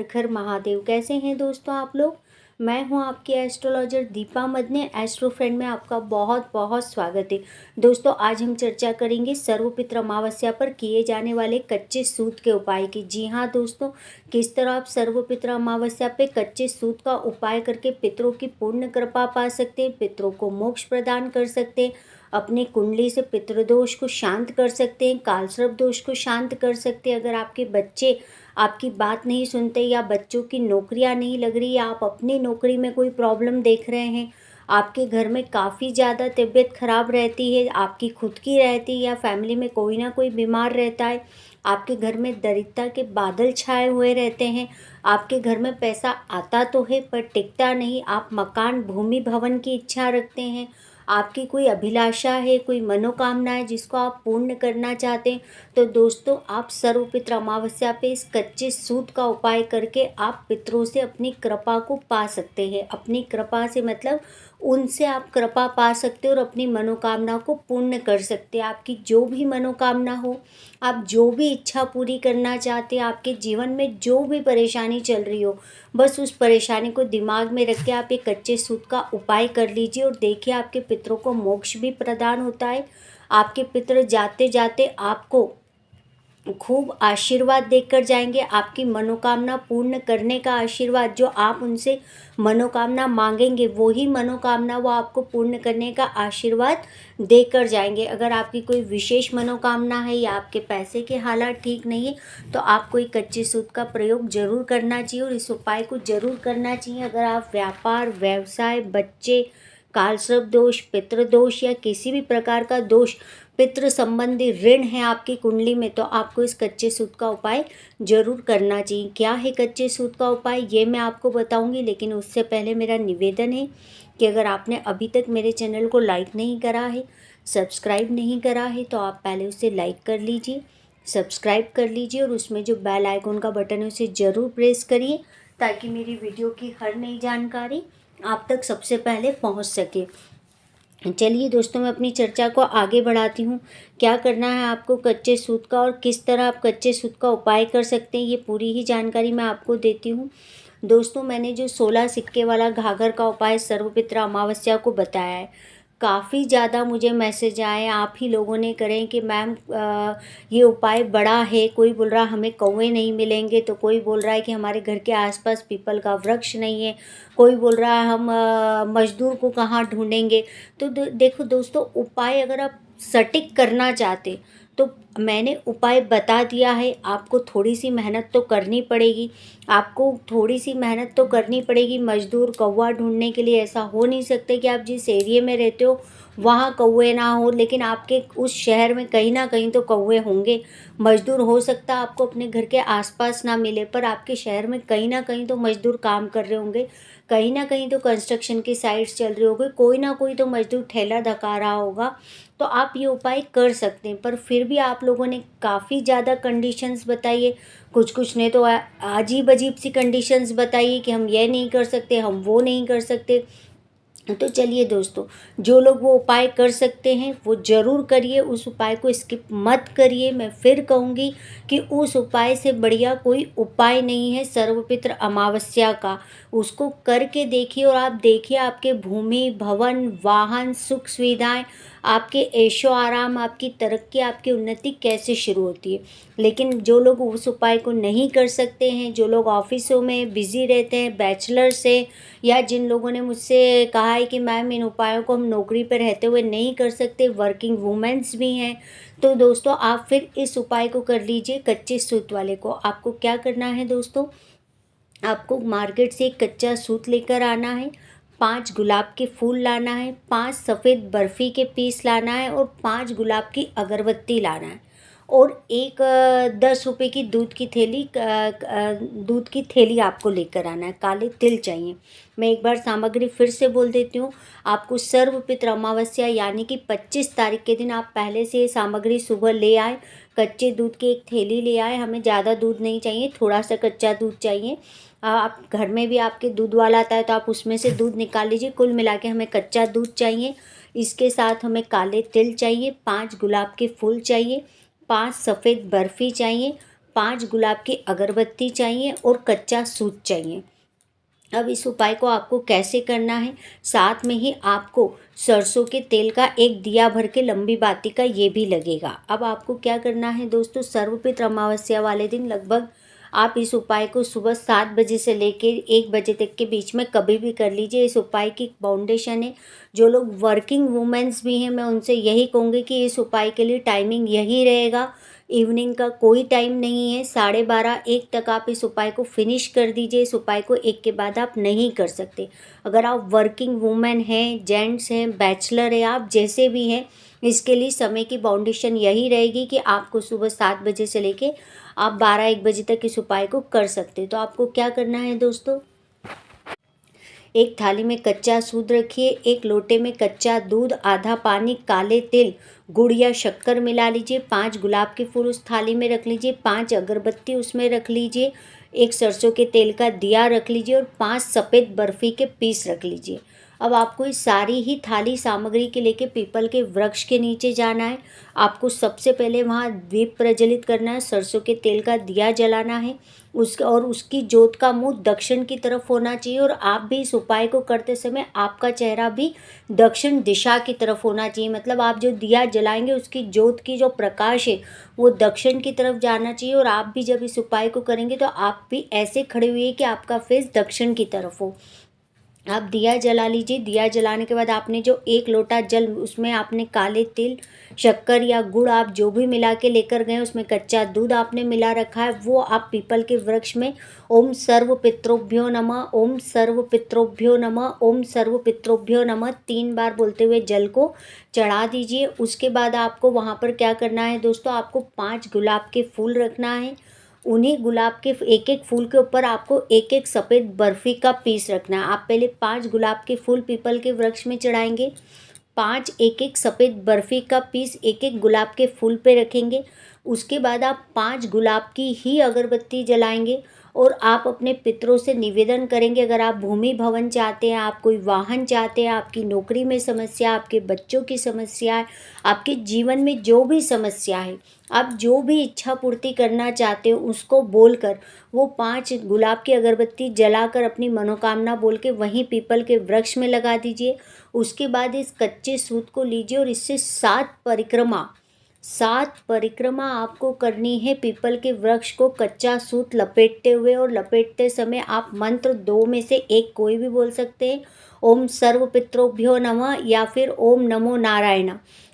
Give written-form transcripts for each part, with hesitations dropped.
हर महादेव। कैसे हैं दोस्तों आप लोग। मैं हूं आपकी astrologer Deepa Madane. Astro friend में आपका बहुत बहुत स्वागत है। दोस्तों आज हम चर्चा करेंगे सर्वपित्र अमावस्या पर किए जाने वाले कच्चे सूत के उपाय की। जी हाँ दोस्तों, किस तरह आप सर्वपित्र अमावस्या पे कच्चे सूत का उपाय करके पितरों की पूर्ण कृपा पा सकते हैं, पितरों को मोक्ष प्रदान कर सकते हैं, अपनी कुंडली से पितृदोष को शांत कर सकते हैं, कालसर्प दोष को शांत कर सकते हैं। अगर आपके बच्चे आपकी बात नहीं सुनते या बच्चों की नौकरियां नहीं लग रही या आप अपनी नौकरी में कोई प्रॉब्लम देख रहे हैं, आपके घर में काफ़ी ज़्यादा तबीयत खराब रहती है, आपकी खुद की रहती है या फैमिली में कोई ना कोई बीमार रहता है, आपके घर में दरिद्रता के बादल छाए हुए रहते हैं, आपके घर में पैसा आता तो है पर टिकता नहीं, आप मकान भूमि भवन की इच्छा रखते हैं, आपकी कोई अभिलाषा है, कोई मनोकामना है जिसको आप पूर्ण करना चाहते हैं, तो दोस्तों आप सर्वपित्र अमावस्या पे इस कच्चे सूत का उपाय करके आप पितरों से अपनी कृपा को पा सकते हैं। अपनी कृपा से मतलब उनसे आप कृपा पा सकते हैं और अपनी मनोकामना को पूर्ण कर सकते हैं। आपकी जो भी मनोकामना हो, आप जो भी इच्छा पूरी करना चाहते हैं, आपके जीवन में जो भी परेशानी चल रही हो, बस उस परेशानी को दिमाग में रख के आप एक कच्चे सूत का उपाय कर लीजिए और देखिए आपके पितरों को मोक्ष भी प्रदान होता है। आपके पितर जाते जाते आपको खूब आशीर्वाद देकर जाएंगे। आपकी मनोकामना पूर्ण करने का आशीर्वाद, जो आप उनसे मनोकामना मांगेंगे वही मनोकामना वो आपको पूर्ण करने का आशीर्वाद देकर जाएंगे। अगर आपकी कोई विशेष मनोकामना है या आपके पैसे के हालात ठीक नहीं है तो आपको एक कच्चे सूत का प्रयोग जरूर करना चाहिए और इस उपाय को जरूर करना चाहिए। अगर आप व्यापार, व्यवसाय, बच्चे, कालसर्प दोष, पितृदोष या किसी भी प्रकार का दोष, पितृ संबंधी ऋण है आपकी कुंडली में, तो आपको इस कच्चे सूत का उपाय जरूर करना चाहिए। क्या है कच्चे सूत का उपाय ये मैं आपको बताऊंगी, लेकिन उससे पहले मेरा निवेदन है कि अगर आपने अभी तक मेरे चैनल को लाइक नहीं करा है, सब्सक्राइब नहीं करा है, तो आप पहले उसे लाइक कर लीजिए, सब्सक्राइब कर लीजिए और उसमें जो बेल आइकन का बटन है उसे ज़रूर प्रेस करिए ताकि मेरी वीडियो की हर नई जानकारी आप तक सबसे पहले पहुंच सके। चलिए दोस्तों, मैं अपनी चर्चा को आगे बढ़ाती हूँ। क्या करना है आपको कच्चे सूत का और किस तरह आप कच्चे सूत का उपाय कर सकते हैं, ये पूरी ही जानकारी मैं आपको देती हूँ। दोस्तों मैंने जो 16 सिक्के वाला घाघर का उपाय सर्वपित्र अमावस्या को बताया है, काफ़ी ज़्यादा मुझे मैसेज आए, आप ही लोगों ने करें कि मैम ये उपाय बड़ा है। कोई बोल रहा हमें कौवे नहीं मिलेंगे, तो कोई बोल रहा है कि हमारे घर के आसपास पीपल का वृक्ष नहीं है, कोई बोल रहा है हम मजदूर को कहाँ ढूंढेंगे। तो देखो दोस्तों, उपाय अगर आप सटीक करना चाहते तो मैंने उपाय बता दिया है। आपको थोड़ी सी मेहनत तो करनी पड़ेगी, आपको थोड़ी सी मेहनत तो करनी पड़ेगी। मजदूर कौवा ढूंढने के लिए ऐसा हो नहीं सकते कि आप जिस एरिया में रहते हो वहाँ कौवे ना हो, लेकिन आपके उस शहर में कहीं ना कहीं तो कौवे होंगे। मजदूर हो सकता है आपको अपने घर के आसपास ना मिले, पर आपके शहर में कहीं ना कहीं तो मजदूर काम कर रहे होंगे, कहीं ना कहीं तो कंस्ट्रक्शन की साइट्स चल रही होगी, कोई ना कोई तो मजदूर ठेला धका रहा होगा। तो आप ये उपाय कर सकते हैं। पर फिर भी आप लोगों ने काफ़ी ज़्यादा कंडीशंस बताई है, कुछ ने तो अजीब अजीब सी कंडीशंस बताई है कि हम ये नहीं कर सकते, हम वो नहीं कर सकते। तो चलिए दोस्तों, जो लोग वो उपाय कर सकते हैं वो ज़रूर करिए, उस उपाय को स्किप मत करिए। मैं फिर कहूँगी कि उस उपाय से बढ़िया कोई उपाय नहीं है सर्वपित्र अमावस्या का। उसको करके देखिए और आप देखिए आपके भूमि, भवन, वाहन, सुख सुविधाएं, आपके ऐशो आराम, आपकी तरक्की, आपकी उन्नति कैसे शुरू होती है। लेकिन जो लोग उस उपाय को नहीं कर सकते हैं, जो लोग ऑफिसों में बिजी रहते हैं, बैचलर्स हैं, या जिन लोगों ने मुझसे कहा है कि मैम इन उपायों को हम नौकरी पर रहते हुए नहीं कर सकते, वर्किंग वुमेन्स भी हैं, तो दोस्तों आप फिर इस उपाय को कर लीजिए कच्चे सूत वाले को। आपको क्या करना है दोस्तों, आपको मार्केट से एक कच्चा सूत लेकर आना है, 5 गुलाब के फूल लाना है, 5 सफ़ेद बर्फ़ी के पीस लाना है और 5 गुलाब की अगरबत्ती लाना है और एक 10 रुपये की दूध की थैली आपको लेकर आना है। काले तिल चाहिए। मैं एक बार सामग्री फिर से बोल देती हूँ। आपको सर्वपित्र अमावस्या यानी कि 25 तारीख के दिन आप पहले से ये सामग्री सुबह ले आए। कच्चे दूध की एक थैली ले आए, हमें ज़्यादा दूध नहीं चाहिए, थोड़ा सा कच्चा दूध चाहिए। आप घर में भी आपके दूध वाला आता है तो आप उसमें से दूध निकाल लीजिए। कुल मिला के हमें कच्चा दूध चाहिए। इसके साथ हमें काले तिल चाहिए, 5 गुलाब के फूल चाहिए, 5 सफ़ेद बर्फ़ी चाहिए, 5 गुलाब की अगरबत्ती चाहिए और कच्चा सूत चाहिए। अब इस उपाय को आपको कैसे करना है, साथ में ही आपको सरसों के तेल का एक दिया भर के लंबी बाती का ये भी लगेगा। अब आपको क्या करना है दोस्तों, सर्वपित्र अमावस्या वाले दिन लगभग आप इस उपाय को सुबह 7 बजे से लेके 1 बजे तक के बीच में कभी भी कर लीजिए। इस उपाय की फाउंडेशन है, जो लोग वर्किंग वुमेन्स भी हैं मैं उनसे यही कहूँगी कि इस उपाय के लिए टाइमिंग यही रहेगा। इवनिंग का कोई टाइम नहीं है, 12:30 1 तक आप इस उपाय को फिनिश कर दीजिए। इस उपाय को एक के बाद आप नहीं कर सकते। अगर आप वर्किंग वुमेन हैं, जेंट्स हैं, बैचलर हैं, आप जैसे भी हैं, इसके लिए समय की बाउंडेशन यही रहेगी कि आपको सुबह 7 बजे से लेके आप 12-1 बजे तक इस उपाय को कर सकते हैं। तो आपको क्या करना है दोस्तों, एक थाली में कच्चा दूध रखिए, 1 लोटे में कच्चा दूध, आधा पानी, काले तिल, गुड़ या शक्कर मिला लीजिए, 5 गुलाब के फूल उस थाली में रख लीजिए, 5 अगरबत्ती उसमें रख लीजिए, 1 सरसों के तेल का दिया रख लीजिए और 5 सफ़ेद बर्फ़ी के पीस रख लीजिए। अब आपको इस सारी ही थाली सामग्री के लेके पीपल के वृक्ष के नीचे जाना है। आपको सबसे पहले वहाँ दीप प्रज्वलित करना है, सरसों के तेल का दिया जलाना है, उसकी जोत का मुंह दक्षिण की तरफ होना चाहिए। और आप भी इस उपाय को करते समय आपका चेहरा भी दक्षिण दिशा की तरफ होना चाहिए, मतलब आप जो दिया जलाएंगे उसकी जोत की जो प्रकाश है वो दक्षिण की तरफ जाना चाहिए। और आप भी जब इस उपाय को करेंगे तो आप भी ऐसे खड़े हुए कि आपका फेस दक्षिण की तरफ हो। आप दिया जला लीजिए। दिया जलाने के बाद आपने जो 1 लोटा जल, उसमें आपने काले तिल, शक्कर या गुड़ आप जो भी मिला के लेकर गए, उसमें कच्चा दूध आपने मिला रखा है, वो आप पीपल के वृक्ष में ओम सर्व पितृभ्यो नमः, ओम सर्व पितृभ्यो नमः, ओम सर्व पितृभ्यो नमः 3 बार बोलते हुए जल को चढ़ा दीजिए। उसके बाद आपको वहाँ पर क्या करना है दोस्तों, आपको 5 गुलाब के फूल रखना है। उन्हीं गुलाब के एक एक फूल के ऊपर आपको एक एक सफ़ेद बर्फ़ी का पीस रखना है। आप पहले 5 गुलाब के फूल पीपल के वृक्ष में चढ़ाएंगे, 5 एक एक सफ़ेद बर्फ़ी का पीस एक एक गुलाब के फूल पे रखेंगे। उसके बाद आप 5 गुलाब की ही अगरबत्ती जलाएंगे और आप अपने पितरों से निवेदन करेंगे। अगर आप भूमि भवन चाहते हैं, आप कोई वाहन चाहते हैं, आपकी नौकरी में समस्या, आपके बच्चों की समस्या है, आपके जीवन में जो भी समस्या है, आप जो भी इच्छा पूर्ति करना चाहते हो उसको बोलकर वो 5 गुलाब की अगरबत्ती जलाकर अपनी मनोकामना बोल के वहीं पीपल के वृक्ष में लगा दीजिए। उसके बाद इस कच्चे सूत को लीजिए और इससे 7 परिक्रमा आपको करनी है पीपल के वृक्ष को कच्चा सूत लपेटते हुए। और लपेटते समय आप मंत्र 2 में से एक कोई भी बोल सकते हैं, ओम सर्व पितृभ्यो नमः या फिर ओम नमो नारायण।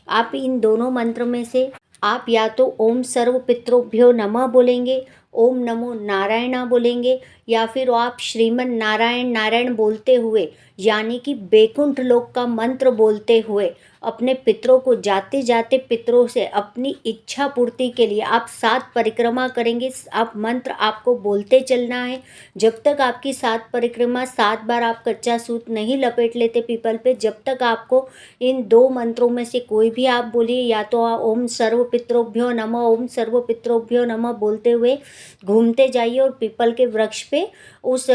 आप इन दोनों मंत्र में से आप या तो ओम सर्व पितृभ्यो नमः बोलेंगे, ओम नमो नारायण बोलेंगे, या फिर आप श्रीमन नारायण नारायण बोलते हुए यानी कि बैकुंठ लोक का मंत्र बोलते हुए अपने पितरों को जाते जाते पितरों से अपनी इच्छा पूर्ति के लिए आप 7 परिक्रमा करेंगे। आप मंत्र आपको बोलते चलना है जब तक आपकी 7 परिक्रमा 7 बार आप कच्चा सूत नहीं लपेट लेते पीपल पे, जब तक आपको इन 2 मंत्रों में से कोई भी आप बोलिए, या तो ओम सर्व पितृभ्यो नमः, ओम सर्व पितृभ्यो नमः बोलते हुए घूमते जाइए और पीपल के वृक्ष पे उस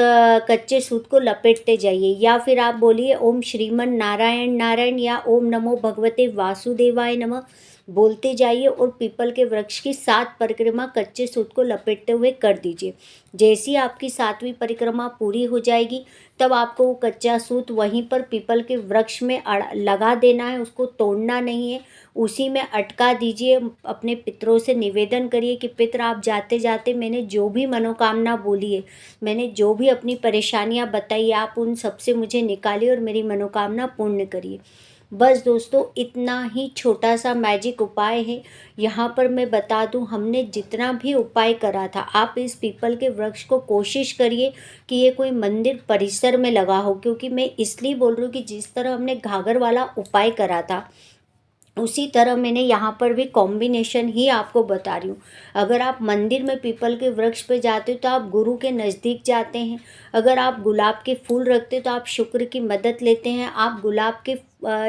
कच्चे सूत को लपेटते जाइए, या फिर आप बोलिए ओम श्रीमन नारायण नारायण या ओम नमो भगवते वासुदेवाय नमः बोलते जाइए और पीपल के वृक्ष की 7 परिक्रमा कच्चे सूत को लपेटते हुए कर दीजिए। जैसी आपकी 7वीं परिक्रमा पूरी हो जाएगी तब आपको वो कच्चा सूत वहीं पर पीपल के वृक्ष में लगा देना है, उसको तोड़ना नहीं है, उसी में अटका दीजिए। अपने पितरों से निवेदन करिए कि पितर आप जाते जाते मैंने जो भी मनोकामना बोली है, मैंने जो भी अपनी परेशानियां बताई, आप उन सब से मुझे निकालिए और मेरी मनोकामना पूर्ण करिए। बस दोस्तों इतना ही छोटा सा मैजिक उपाय है। यहाँ पर मैं बता दूँ, हमने जितना भी उपाय करा था, आप इस पीपल के वृक्ष को कोशिश करिए कि ये कोई मंदिर परिसर में लगा हो, क्योंकि मैं इसलिए बोल रही हूँ कि जिस तरह हमने घाघर वाला उपाय करा था उसी तरह मैंने यहाँ पर भी कॉम्बिनेशन ही आपको बता रही हूँ। अगर आप मंदिर में पीपल के वृक्ष पे जाते हो तो आप गुरु के नज़दीक जाते हैं, अगर आप गुलाब के फूल रखते हो तो आप शुक्र की मदद लेते हैं, आप गुलाब के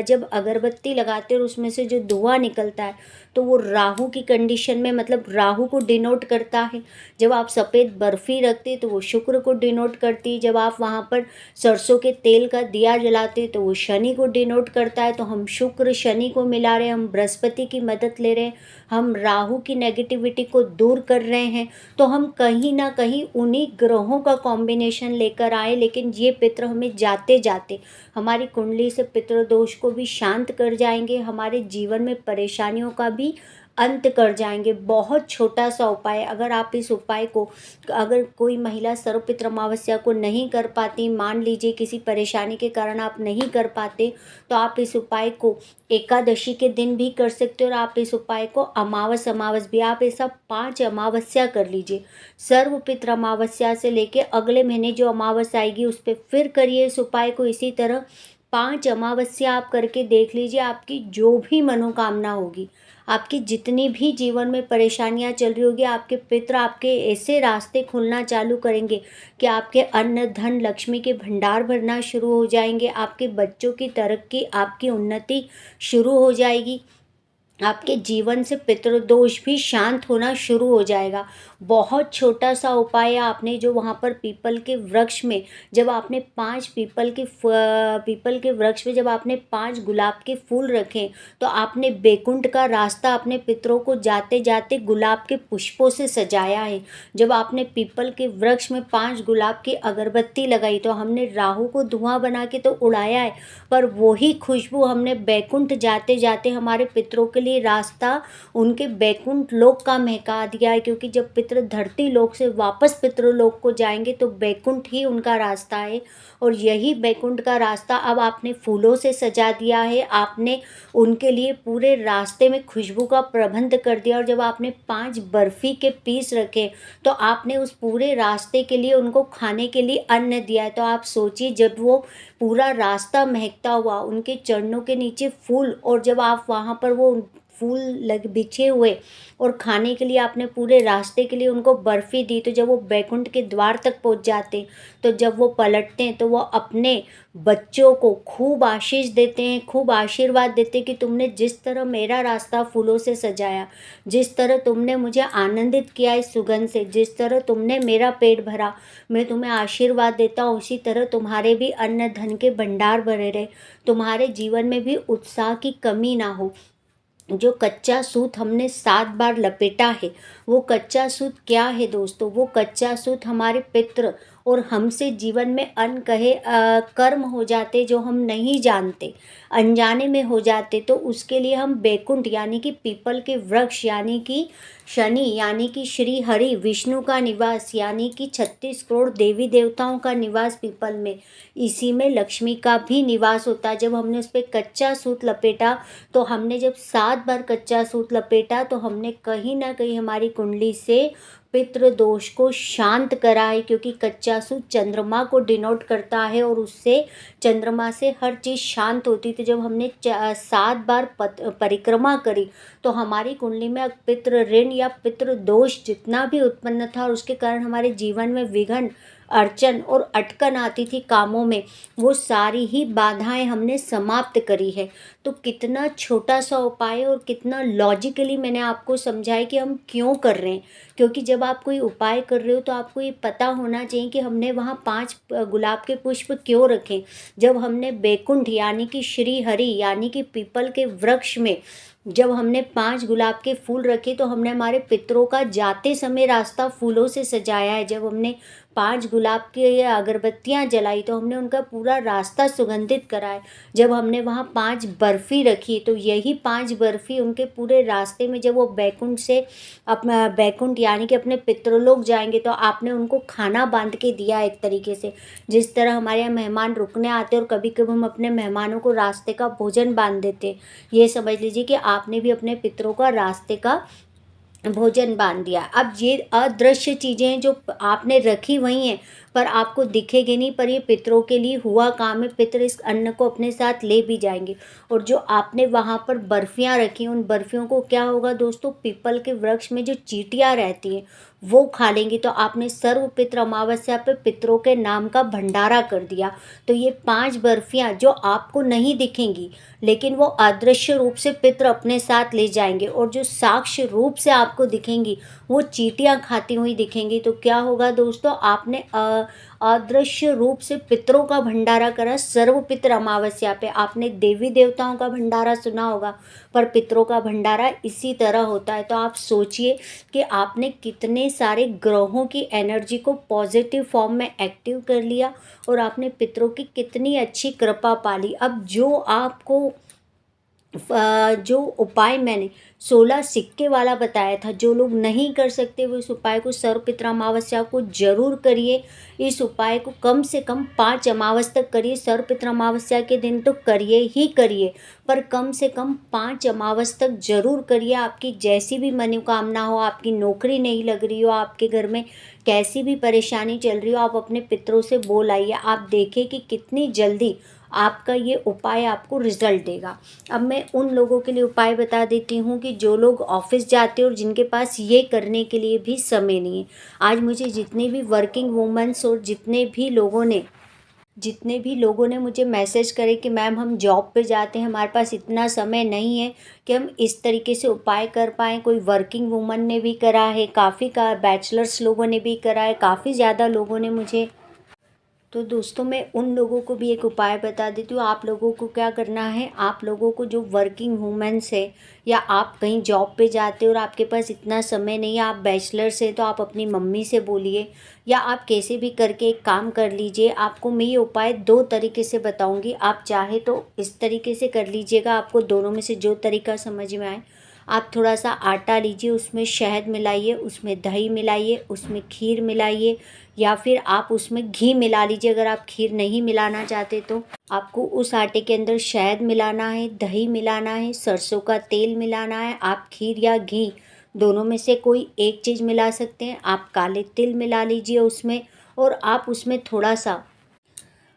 जब अगरबत्ती लगाते हैं और उसमें से जो धुआं निकलता है तो वो राहु की कंडीशन में, मतलब राहु को डिनोट करता है। जब आप सफ़ेद बर्फ़ी रखते तो वो शुक्र को डिनोट करती है। जब आप वहाँ पर सरसों के तेल का दिया जलाते तो वो शनि को डिनोट करता है। तो हम शुक्र शनि को मिला रहे हैं, हम बृहस्पति की मदद ले रहे हैं, हम राहु की नेगेटिविटी को दूर कर रहे हैं। तो हम कहीं ना कहीं उन्हीं ग्रहों का कॉम्बिनेशन लेकर आए, लेकिन ये पितृ हमें जाते जाते हमारी कुंडली से पितृदोष को भी शांत कर जाएंगे, हमारे जीवन में परेशानियों का भी अंत कर जाएंगे। बहुत छोटा सा उपाय, अगर आप इस उपाय को, अगर कोई महिला सर्वपितृ अमावस्या को नहीं कर पाती, मान लीजिए किसी परेशानी के कारण आप नहीं कर पाते, तो आप इस उपाय को एकादशी के दिन भी कर सकते हो और आप इस उपाय को अमावस भी, आप ऐसा 5 अमावस्या कर लीजिए। सर्वपितृ अमावस्या से लेके अगले महीने जो अमावस्या आएगी उस पर फिर करिए इस उपाय को। इसी तरह 5 अमावस्या आप करके देख लीजिए, आपकी जो भी मनोकामना होगी, आपकी जितनी भी जीवन में परेशानियां चल रही होगी, आपके पितृ आपके ऐसे रास्ते खुलना चालू करेंगे कि आपके अन्न धन लक्ष्मी के भंडार भरना शुरू हो जाएंगे, आपके बच्चों की तरक्की, आपकी उन्नति शुरू हो जाएगी, आपके जीवन से पितृदोष भी शांत होना शुरू हो जाएगा। बहुत छोटा सा उपाय है। आपने जो वहाँ पर पीपल के वृक्ष में जब आपने 5 पीपल के वृक्ष में जब आपने 5 गुलाब के फूल रखे, तो आपने बैकुंठ का रास्ता अपने पितरों को जाते जाते गुलाब के पुष्पों से सजाया है। जब आपने पीपल के वृक्ष में 5 गुलाब की अगरबत्ती लगाई, तो हमने राहु को धुआं बना के तो उड़ाया है, पर वही खुशबू हमने बैकुंठ जाते जाते हमारे पितरों के लिए रास्ता उनके बैकुंठ लोक का महका दिया है। क्योंकि जब पितृ धरती लोक से वापस पितृलोक को जाएंगे तो बैकुंठ ही उनका रास्ता है, और यही बैकुंठ का रास्ता अब आपने फूलों से सजा दिया है। आपने उनके लिए पूरे रास्ते में खुशबू का प्रबंध कर दिया, और जब आपने 5 बर्फ़ी के पीस रखे तो आपने उस पूरे रास्ते के लिए उनको खाने के लिए अन्न दिया है। तो आप सोचिए, जब वो पूरा रास्ता महकता हुआ, उनके चरणों के नीचे फूल, और जब आप वहाँ पर वो फूल बिछे हुए और खाने के लिए आपने पूरे रास्ते के लिए उनको बर्फ़ी दी, तो जब वो बैकुंठ के द्वार तक पहुँच जाते, तो जब वो पलटते हैं तो वो अपने बच्चों को खूब आशीष देते हैं, खूब आशीर्वाद देते हैं कि तुमने जिस तरह मेरा रास्ता फूलों से सजाया, जिस तरह तुमने मुझे आनंदित किया इस सुगंध से, जिस तरह तुमने मेरा पेट भरा, मैं तुम्हें आशीर्वाद देता हूँ उसी तरह तुम्हारे भी अन्न धन के भंडार भरे रहे, तुम्हारे जीवन में भी उत्साह की कमी ना हो। जो कच्चा सूत हमने 7 बार लपेटा है, वो कच्चा सूत क्या है दोस्तों? वो कच्चा सूत हमारे पितृ और हमसे जीवन में अनकहे कर्म हो जाते जो हम नहीं जानते, अनजाने में हो जाते, तो उसके लिए हम बैकुंठ यानी कि पीपल के वृक्ष यानी कि शनि यानी कि श्री हरि विष्णु का निवास यानी कि 36 करोड़ देवी देवताओं का निवास पीपल में, इसी में लक्ष्मी का भी निवास होता है। जब हमने उस पर कच्चा सूत लपेटा, तो हमने जब 7 बार कच्चा सूत लपेटा, तो हमने कहीं ना कहीं हमारी कुंडली से पितृदोष को शांत करा है। क्योंकि कच्चा सूत चंद्रमा को डिनोट करता है और उससे चंद्रमा से हर चीज़ शांत होती थी। जब हमने 7 बार परिक्रमा करी, तो हमारी कुंडली में पितृ ऋण या पितृ दोष जितना भी उत्पन्न था और उसके कारण हमारे जीवन में विघ्न अड़चन और अटकन आती थी कामों में, वो सारी ही बाधाएं हमने समाप्त करी है। तो कितना छोटा सा उपाय और कितना लॉजिकली मैंने आपको समझाया कि हम क्यों कर रहे हैं। क्योंकि जब आप कोई उपाय कर रहे हो तो आपको ये पता होना चाहिए कि हमने वहाँ 5 गुलाब के पुष्प क्यों रखे। जब हमने बैकुंठ यानी कि श्री हरि यानी कि पीपल के वृक्ष में जब हमने 5 गुलाब के फूल रखे, तो हमने हमारे पितरों का जाते समय रास्ता फूलों से सजाया है। जब हमने 5 गुलाब की अगरबत्तियाँ जलाई, तो हमने उनका पूरा रास्ता सुगंधित करा है। जब हमने वहाँ 5 बर्फ़ी रखी, तो यही 5 बर्फ़ी उनके पूरे रास्ते में जब वो बैकुंठ से अपना बैकुंठ यानी कि अपने पितृलोक जाएंगे, तो आपने उनको खाना बांध के दिया एक तरीके से। जिस तरह हमारे यहाँ मेहमान रुकने आते हैं और कभी कभी हम अपने मेहमानों को रास्ते का भोजन बांध देते, ये समझ लीजिए कि आपने भी अपने पितरों का रास्ते का भोजन बांध दिया। अब ये अदृश्य चीज़ें जो आपने रखी वही हैं, पर आपको दिखेंगे नहीं, पर ये पितरों के लिए हुआ काम है। पितर इस अन्न को अपने साथ ले भी जाएंगे। और जो आपने वहाँ पर बर्फियाँ रखी, उन बर्फियों को क्या होगा दोस्तों, पीपल के वृक्ष में जो चींटियाँ रहती हैं वो खा लेंगी। तो आपने सर्वपित्र अमावस्या पे पितरों के नाम का भंडारा कर दिया। तो ये 5 बर्फियाँ जो आपको नहीं दिखेंगी, लेकिन वो अदृश्य रूप से पितर अपने साथ ले जाएंगे, और जो साक्ष्य रूप से आपको दिखेंगी वो चींटियाँ खाती हुई दिखेंगी। तो क्या होगा दोस्तों, आपने अदृश्य रूप से पितरों का भंडारा करा सर्वपित्र अमावस्या पे। आपने देवी देवताओं का भंडारा सुना होगा, पर पितरों का भंडारा इसी तरह होता है। तो आप सोचिए कि आपने कितने सारे ग्रहों की एनर्जी को पॉजिटिव फॉर्म में एक्टिव कर लिया, और आपने पितरों की कितनी अच्छी कृपा पाली। अब जो आपको जो उपाय मैंने 16 सिक्के वाला बताया था, जो लोग नहीं कर सकते वो इस उपाय को सर्वपित्र अमावस्या को जरूर करिए। इस उपाय को कम से कम 5 अमावस तक करिए। सर्वपित्र अमावस्या के दिन तो करिए ही करिए, पर कम से कम 5 अमावस तक जरूर करिए। आपकी जैसी भी मनोकामना हो, आपकी नौकरी नहीं लग रही हो, आपके घर में कैसी भी परेशानी चल रही हो, आप अपने पितरों से बोल आइए। आप देखें कि कितनी जल्दी आपका ये उपाय आपको रिजल्ट देगा। अब मैं उन लोगों के लिए उपाय बता देती हूँ कि जो लोग ऑफिस जाते हैं और जिनके पास ये करने के लिए भी समय नहीं है। आज मुझे जितने भी वर्किंग वुमेन्स और जितने भी लोगों ने मुझे मैसेज करे कि मैम हम जॉब पे जाते हैं, हमारे पास इतना समय नहीं है कि हम इस तरीके से उपाय कर पाएँ। कोई वर्किंग वुमन ने भी करा है, काफ़ी का बैचलर्स लोगों ने भी करा है, काफ़ी ज़्यादा लोगों ने मुझे। तो दोस्तों मैं उन लोगों को भी एक उपाय बता देती हूँ। आप लोगों को क्या करना है, आप लोगों को जो वर्किंग वुमेन्स है, या आप कहीं जॉब पे जाते हो और आपके पास इतना समय नहीं है, आप बैचलर्स हैं, तो आप अपनी मम्मी से बोलिए, या आप कैसे भी करके एक काम कर लीजिए। आपको मैं ये उपाय 2 तरीके से बताऊँगी। आप चाहे तो इस तरीके से कर लीजिएगा, आपको दोनों में से जो तरीका समझ में आए। आप थोड़ा सा आटा लीजिए, उसमें शहद मिलाइए, उसमें दही मिलाइए, उसमें खीर मिलाइए, या फिर आप उसमें घी मिला लीजिए। अगर आप खीर नहीं मिलाना चाहते तो आपको उस आटे के अंदर शहद मिलाना है, दही मिलाना है, सरसों का तेल मिलाना है। आप खीर या घी दोनों में से कोई एक चीज़ मिला सकते हैं। आप काले तिल मिला लीजिए उसमें, और आप उसमें थोड़ा सा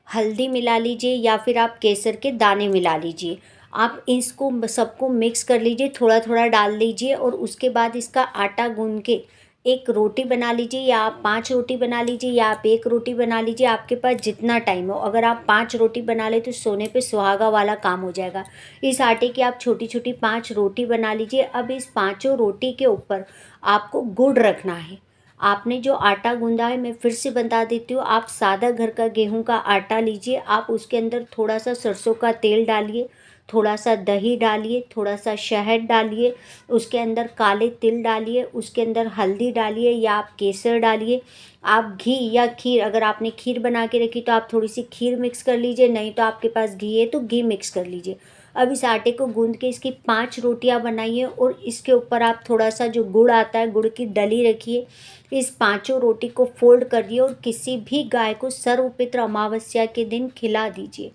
हल्दी मिला लीजिए, या फिर आप केसर के दाने मिला लीजिए। आप इसको सबको मिक्स कर लीजिए, थोड़ा थोड़ा डाल लीजिए, और उसके बाद इसका आटा गूंद के एक रोटी बना लीजिए, या आप 5 रोटी बना लीजिए, या आप 1 रोटी बना लीजिए। आपके पास जितना टाइम हो, अगर आप 5 रोटी बना ले तो सोने पे सुहागा वाला काम हो जाएगा। इस आटे की आप छोटी छोटी 5 रोटी बना लीजिए। अब इस 5 रोटी के ऊपर आपको गुड़ रखना है। आपने जो आटा गूंदा है, मैं फिर से बता देती हूँ, आप सादा घर का गेहूं का आटा लीजिए। आप उसके अंदर थोड़ा सा सरसों का तेल डालिए, थोड़ा सा दही डालिए, थोड़ा सा शहद डालिए, उसके अंदर काले तिल डालिए, उसके अंदर हल्दी डालिए, या आप केसर डालिए। आप घी या खीर, अगर आपने खीर बना के रखी तो आप थोड़ी सी खीर मिक्स कर लीजिए, नहीं तो आपके पास घी है तो घी मिक्स कर लीजिए। अब इस आटे को गूंद के इसकी 5 रोटियां बनाइए, और इसके ऊपर आप थोड़ा सा जो गुड़ आता है, गुड़ की डली रखिए। इस 5 रोटी को फोल्ड करिए और किसी भी गाय को सर्वपित्र अमावस्या के दिन खिला दीजिए।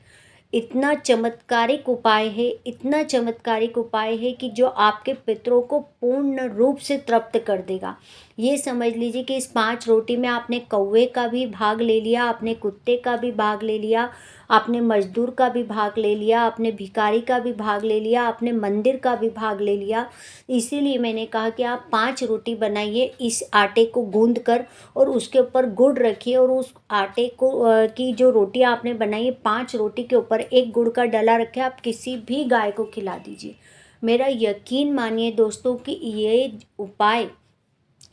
इतना चमत्कारिक उपाय है, इतना चमत्कारिक उपाय है कि जो आपके पितरों को पूर्ण रूप से तृप्त कर देगा। ये समझ लीजिए कि इस 5 रोटी में आपने कौवे का भी भाग ले लिया, आपने कुत्ते का भी भाग ले लिया, आपने मजदूर का भी भाग ले लिया, आपने भिखारी का भी भाग ले लिया, आपने मंदिर का भी भाग ले लिया। इसीलिए मैंने कहा कि आप 5 रोटी बनाइए इस आटे को गूंद कर, और उसके ऊपर गुड़ रखिए, और उस आटे को की जो रोटी आपने बनाई है, 5 रोटी के ऊपर एक गुड़ का डला रखे, आप किसी भी गाय को खिला दीजिए। मेरा यकीन मानिए दोस्तों कि ये उपाय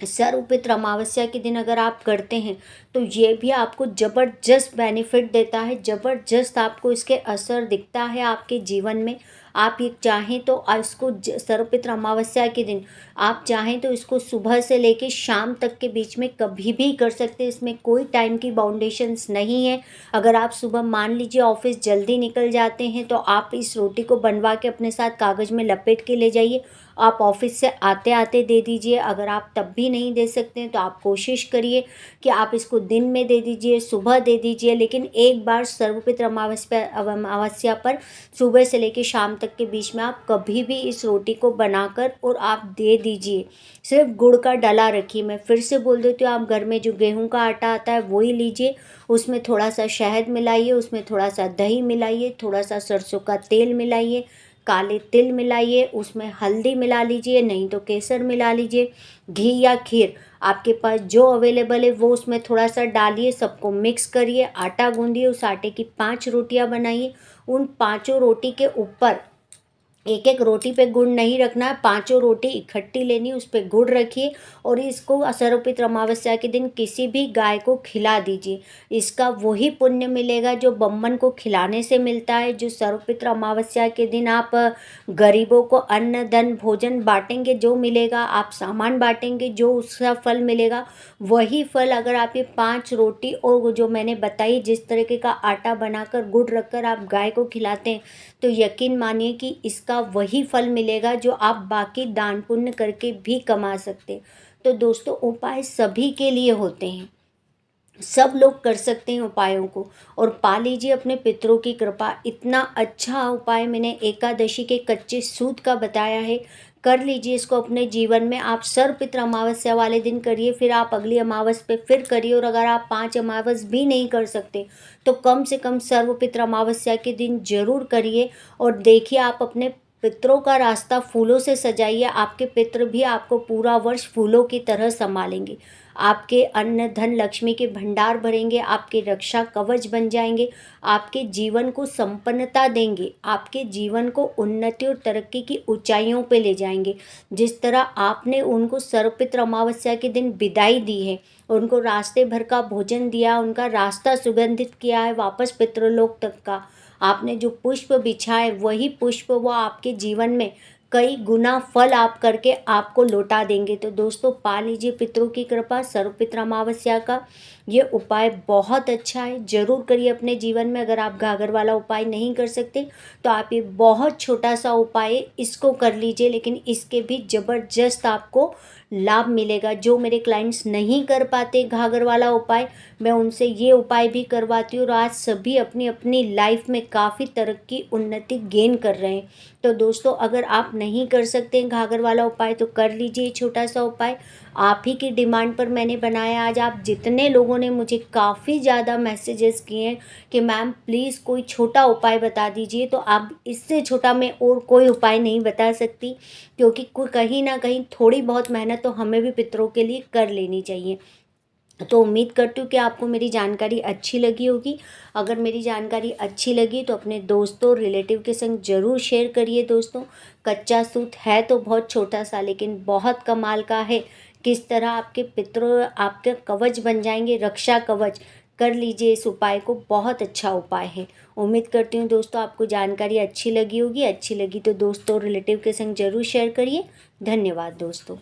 सर्वपित्र अमावस्या के दिन अगर आप करते हैं तो ये भी आपको ज़बरदस्त बेनिफिट देता है, ज़बरदस्त आपको इसके असर दिखता है आपके जीवन में। आप ये चाहें तो इसको सर्वपित्र अमावस्या के दिन आप चाहें तो इसको सुबह से लेके शाम तक के बीच में कभी भी कर सकते हैं। इसमें कोई टाइम की बाउंडेशंस नहीं है। अगर आप सुबह मान लीजिए ऑफिस जल्दी निकल जाते हैं तो आप इस रोटी को बनवा के अपने साथ कागज़ में लपेट के ले जाइए, आप ऑफिस से आते आते दे दीजिए। अगर आप तब भी नहीं दे सकते हैं तो आप कोशिश करिए कि आप इसको दिन में दे दीजिए, सुबह दे दीजिए, लेकिन एक बार सर्वपित्र अमावस्या पर सुबह से लेकर शाम तक के बीच में आप कभी भी इस रोटी को बनाकर और आप दे दीजिए। सिर्फ गुड़ का डला रखिए। मैं फिर से बोल देती हूँ, आप घर में जो गेहूं का आटा आता है वही लीजिए, उसमें थोड़ा सा शहद मिलाइए, उसमें थोड़ा सा दही मिलाइए, थोड़ा सा सरसों का तेल मिलाइए, काले तिल मिलाइए, उसमें हल्दी मिला लीजिए, नहीं तो केसर मिला लीजिए, घी या खीर आपके पास जो अवेलेबल है वो उसमें थोड़ा सा डालिए, सबको मिक्स करिए, आटा गूंदिए, उस आटे की 5 रोटियां बनाइए। उन 5 रोटी के ऊपर एक एक रोटी पे गुड़ नहीं रखना है, 5 रोटी इकट्ठी लेनी, उस पर गुड़ रखिए और इसको सर्वपित्र अमावस्या के दिन किसी भी गाय को खिला दीजिए। इसका वही पुण्य मिलेगा जो बम्मन को खिलाने से मिलता है। जो सर्वपित्र अमावस्या के दिन आप गरीबों को अन्न धन भोजन बांटेंगे, जो मिलेगा, आप सामान बांटेंगे, जो उसका फल मिलेगा, वही फल अगर आप ये 5 रोटी और वो जो मैंने बताई जिस तरीके का आटा बनाकर गुड़ रखकर आप गाय को खिलाते हैं, तो यकीन मानिए कि इसका वही फल मिलेगा जो आप बाकी दान पुण्य करके भी कमा सकते। तो दोस्तों, उपाय सभी के लिए होते हैं, सब लोग कर सकते हैं उपायों को, और पा लीजिए अपने पितरों की कृपा। इतना अच्छा उपाय मैंने एकादशी के कच्चे सूत का बताया है, कर लीजिए इसको अपने जीवन में। आप सर्वपित्र अमावस्या वाले दिन करिए, फिर आप अगली अमावस पे फिर करिए, और अगर आप 5 अमावस भी नहीं कर सकते तो कम से कम सर्वपित्र अमावस्या के दिन जरूर करिए। और देखिए, आप अपने पितरों का रास्ता फूलों से सजाइए, आपके पितर भी आपको पूरा वर्ष फूलों की तरह संभालेंगे। आपके अन्न धन लक्ष्मी के भंडार भरेंगे, आपके रक्षा कवच बन जाएंगे, आपके जीवन को संपन्नता देंगे, आपके जीवन को उन्नति और तरक्की की ऊंचाइयों पे ले जाएंगे। जिस तरह आपने उनको सर्वपित्र अमावस्या के दिन विदाई दी है, उनको रास्ते भर का भोजन दिया, उनका रास्ता सुगंधित किया है वापस पितृलोक तक का, आपने जो पुष्प बिछाए वही पुष्प वो आपके जीवन में कई गुना फल आप करके आपको लौटा देंगे। तो दोस्तों, पा लीजिए पितरों की कृपा। सर्वपित्र अमावस्या का ये उपाय बहुत अच्छा है, जरूर करिए अपने जीवन में। अगर आप घाघर वाला उपाय नहीं कर सकते तो आप ये बहुत छोटा सा उपाय इसको कर लीजिए, लेकिन इसके भी ज़बरदस्त आपको लाभ मिलेगा। जो मेरे क्लाइंट्स नहीं कर पाते घाघर वाला उपाय, मैं उनसे ये उपाय भी करवाती हूँ, और आज सभी अपनी अपनी लाइफ में काफ़ी तरक्की उन्नति गेन कर रहे हैं। तो दोस्तों, अगर आप नहीं कर सकते घाघर वाला उपाय तो कर लीजिए छोटा सा उपाय। आप ही की डिमांड पर मैंने बनाया। आज आप जितने लोगों ने मुझे काफ़ी ज़्यादा मैसेजेस किए हैं कि मैम प्लीज़ कोई छोटा उपाय बता दीजिए, तो आप इससे छोटा मैं और कोई उपाय नहीं बता सकती, क्योंकि कहीं ना कहीं थोड़ी बहुत मेहनत तो हमें भी पितरों के लिए कर लेनी चाहिए। तो उम्मीद करती हूँ कि आपको मेरी जानकारी अच्छी लगी होगी। अगर मेरी जानकारी अच्छी लगी तो अपने दोस्तों रिलेटिव के संग ज़रूर शेयर करिए। दोस्तों, कच्चा सूत है तो बहुत छोटा सा, लेकिन बहुत कमाल का है। किस तरह आपके पितरों आपके कवच बन जाएंगे, रक्षा कवच। कर लीजिए इस उपाय को, बहुत अच्छा उपाय है। उम्मीद करती हूँ दोस्तों आपको जानकारी अच्छी लगी होगी। अच्छी लगी तो दोस्तों रिलेटिव के संग ज़रूर शेयर करिए। धन्यवाद दोस्तों।